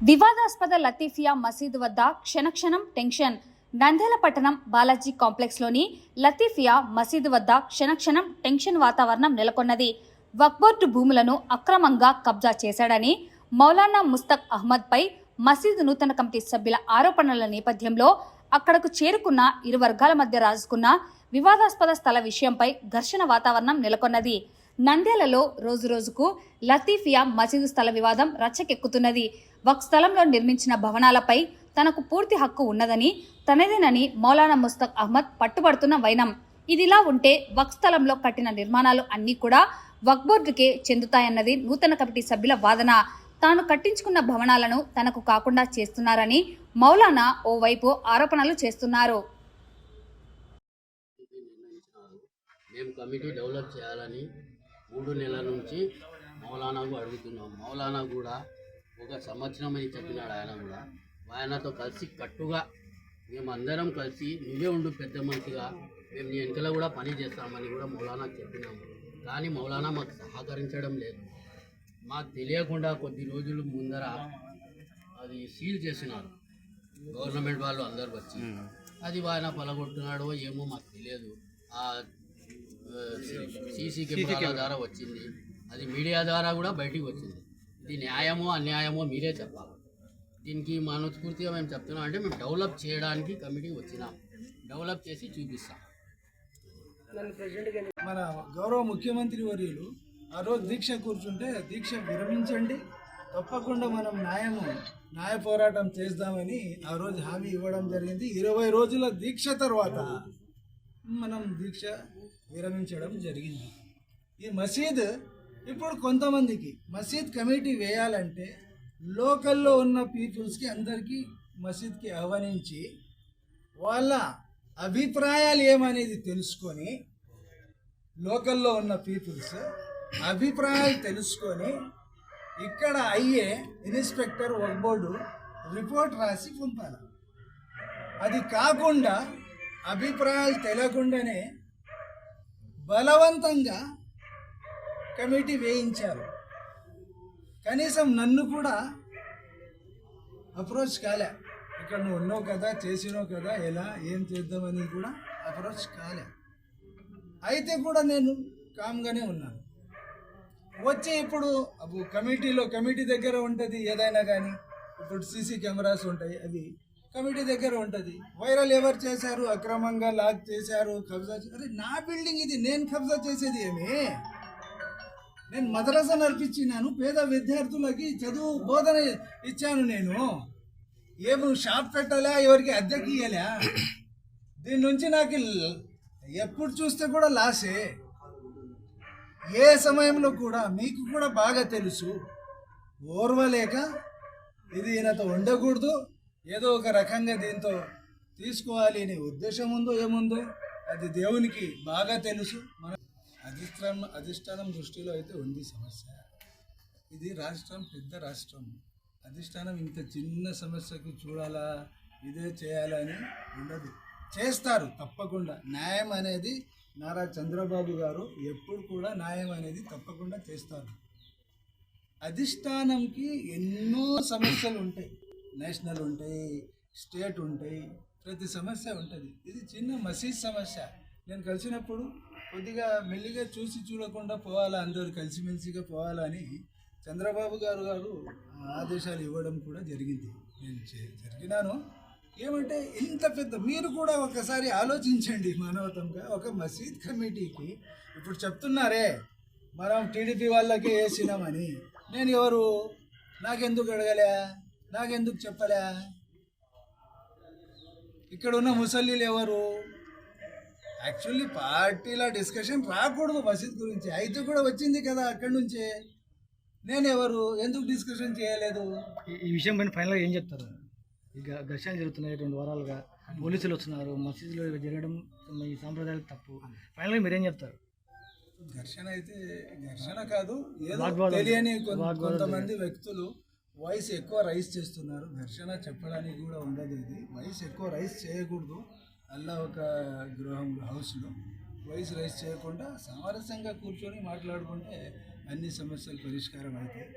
వివాదాస్పద లతీఫియా మసీదు వద్ద క్షణక్షణం టెన్షన్. నంద్యాల పట్టణం బాలాజీ కాంప్లెక్స్లోని లతీఫియా మసీదు వద్ద క్షణక్షణం టెన్షన్ వాతావరణం నెలకొన్నది. వక్ఫ్ బోర్డు భూములను అక్రమంగా కబ్జా చేశాడని మౌలానా ముస్తక్ అహ్మద్ పై మసీదు నూతన కమిటీ సభ్యుల ఆరోపణల నేపథ్యంలో అక్కడకు చేరుకున్న ఇరు వర్గాల మధ్య రాజుకున్న వివాదాస్పద స్థల విషయంపై ఘర్షణ వాతావరణం నెలకొన్నది. నంద్యాలలో రోజురోజుకు లతీఫియా మసీదు స్థల వివాదం రచ్చకెక్కుతున్నది. వక్ఫ్ స్థలంలో నిర్మించిన భవనాలపై తనకు పూర్తి హక్కు ఉన్నదని, తనదేనని మౌలానా ముస్తక్ అహ్మద్ పట్టుబడుతున్న వైనం. ఇదిలా ఉంటే వక్ఫ్ స్థలంలో కట్టిన నిర్మాణాలు అన్నీ కూడా వక్ఫ్ బోర్డుకే చెందుతాయన్నది నూతన కమిటీ సభ్యుల వాదన. తాను కట్టించుకున్న భవనాలను తనకు కాకుండా చేస్తున్నారని మౌలానా ఓవైపు ఆరోపణలు చేస్తున్నారు. మేము కమిటీ డెవలప్ చేయాలని 3 నెలల నుంచి మౌలానాకు అడుగుతున్నాం. మౌలానా కూడా ఒక సంవత్సరం అని చెప్పినాడు. ఆయన కూడా ఆయనతో కలిసి కట్టుగా మేమందరం కలిసి నువ్వే ఉండు పెద్ద మనిషిగా, మేము నీ వెనుకలో కూడా పని చేస్తామని కూడా మౌలానాకు చెప్పినాము. కానీ మౌలానా మాకు సహకరించడం లేదు. మాకు తెలియకుండా కొద్ది రోజుల ముందర అది సీల్ చేసినారు గవర్నమెంట్ వాళ్ళు అందరు వచ్చి. అది ఆయన పలగొట్టున్నాడో ఏమో మాకు తెలియదు. సీసీ కెమెరాల ద్వారా వచ్చింది, అది మీడియా ద్వారా కూడా బయటికి వచ్చింది. ఇది న్యాయమో అన్యాయమో మీరే చెప్పాలి. దీనికి మనస్ఫూర్తిగా మేము చెప్తున్నాం అంటే మేము డెవలప్ చేయడానికి కమిటీ వచ్చినాం, డెవలప్ చేసి చూపిస్తాం. మన గౌరవ ముఖ్యమంత్రి వర్యులు ఆ రోజు దీక్ష కూర్చుంటే దీక్ష విరమించండి, తప్పకుండా మనం న్యాయ పోరాటం చేద్దామని ఆ రోజు హామీ ఇవ్వడం జరిగింది. 20 రోజుల దీక్ష తర్వాత మనం దీక్ష విరమించడం జరిగింది. ఈ మసీద్ ఇప్పుడు కొంతమందికి మసీద్ కమిటీ వేయాలంటే లోకల్లో ఉన్న పీపుల్స్కి అందరికీ మసీద్కి ఆహ్వానించి వాళ్ళ అభిప్రాయాలు ఏమనేది తెలుసుకొని, లోకల్లో ఉన్న పీపుల్స్ అభిప్రాయాలు తెలుసుకొని ఇక్కడ అయ్యే ఇన్స్పెక్టర్ వక్ఫ్ బోర్డు రిపోర్ట్ రాసి పంపాలి. అది కాకుండా అభిప్రాయాలు తెలియకుండానే బలవంతంగా కమిటీ వేయించారు. కనీసం నన్ను కూడా అప్రోచ్ కాలే. ఇక్కడ నువ్వు ఉన్నావు కదా, చేసినావు కదా, ఎలా ఏం చేద్దామని కూడా అప్రోచ్ కాలే. అయితే కూడా నేను కామ్గానే ఉన్నాను. వచ్చి ఇప్పుడు కమిటీ దగ్గర ఉంటుంది ఏదైనా కానీ. ఇప్పుడు సీసీ కెమెరాస్ ఉంటాయి, అవి కమిటీ దగ్గర ఉంటుంది. వైరల్ ఎవరు చేశారు, అక్రమంగా లాక్ చేశారు, కబ్జా అరే నా బిల్డింగ్ ఇది, నేను కబ్జా చేసేది ఏమి? నేను మద్రసా నడిపించినాను, పేద విద్యార్థులకి చదువు బోధన ఇచ్చాను. నేను ఏమి షాప్ పెట్టాలా, ఎవరికి అద్దెకి ఇయ్యలే. దీని నుంచి నాకు ఎప్పుడు చూస్తే కూడా లాసే. ఏ సమయంలో కూడా మీకు కూడా బాగా తెలుసు, ఓర్వలేక ఇది ఈయనతో ఉండకూడదు, ఏదో ఒక రకంగా దీంతో తీసుకోవాలి అనే ఉద్దేశం ఉందో ఏముందో అది దేవునికి బాగా తెలుసు. మన అధిష్టానం దృష్టిలో అయితే ఉంది సమస్య. ఇది రాష్ట్రం పెద్ద రాష్ట్రం. అధిష్టానం ఇంత చిన్న సమస్యకు చూడాలా, ఇదే చేయాలని ఉండదు. చేస్తారు తప్పకుండా. న్యాయం అనేది నారా చంద్రబాబు గారు ఎప్పుడు కూడా న్యాయం అనేది తప్పకుండా చేస్తారు. అధిష్టానంకి ఎన్నో సమస్యలు ఉంటాయి, నేషనల్ ఉంటాయి, స్టేట్ ఉంటాయి, ప్రతి సమస్య ఉంటుంది. ఇది చిన్న మసీద్ సమస్య. నేను కలిసినప్పుడు కొద్దిగా మెల్లిగా చూసి చూడకుండా పోవాలా, అందరూ కలిసిమెలిసిగా పోవాలని చంద్రబాబు గారు ఆదేశాలు ఇవ్వడం కూడా జరిగింది. నేను జరిగినాను. ఏమంటే ఇంత పెద్ద, మీరు కూడా ఒకసారి ఆలోచించండి మానవతంగా. ఒక మసీద్ కమిటీకి ఇప్పుడు చెప్తున్నారే మనం టీడీపీ వాళ్ళకే వేసినామని. నేను ఎవరు, నాకెందుకు అడగలే, నాకెందుకు చెప్పలే? ఇక్కడ ఉన్న ముసల్లీలు ఎవరు? యాక్చువల్లీ పార్టీల డిస్కషన్ రాకూడదు మసీద్ గురించి, అయితే కూడా వచ్చింది కదా అక్కడి నుంచే. నేను ఎవరు, ఎందుకు డిస్కషన్ చేయలేదు? ఈ విషయం పైన ఫైనల్గా ఏం చెప్తారు? ఇక ఘర్షణలు జరుగుతున్నాయి, 2 వారాలుగా పోలీసులు వస్తున్నారు, మసీదులో జరగడం ఈ సాంప్రదాయాలు తప్పు. ఫైనల్గా మీరేం చెప్తారు? ఘర్షణ కాదు, ఏదో తెలియని కొంతమంది వ్యక్తులు వాయిస్ ఎక్కువ రైజ్ చేస్తున్నారు. ఘర్షణ చెప్పడానికి కూడా ఉండదు. ఇది వాయిస్ ఎక్కువ రైజ్ చేయకూడదు. అలా ఒక హౌస్లో వాయిస్ రైజ్ చేయకుండా సామరస్యంగా కూర్చొని మాట్లాడుకుంటే అన్ని సమస్యలు పరిష్కారం అవుతాయి.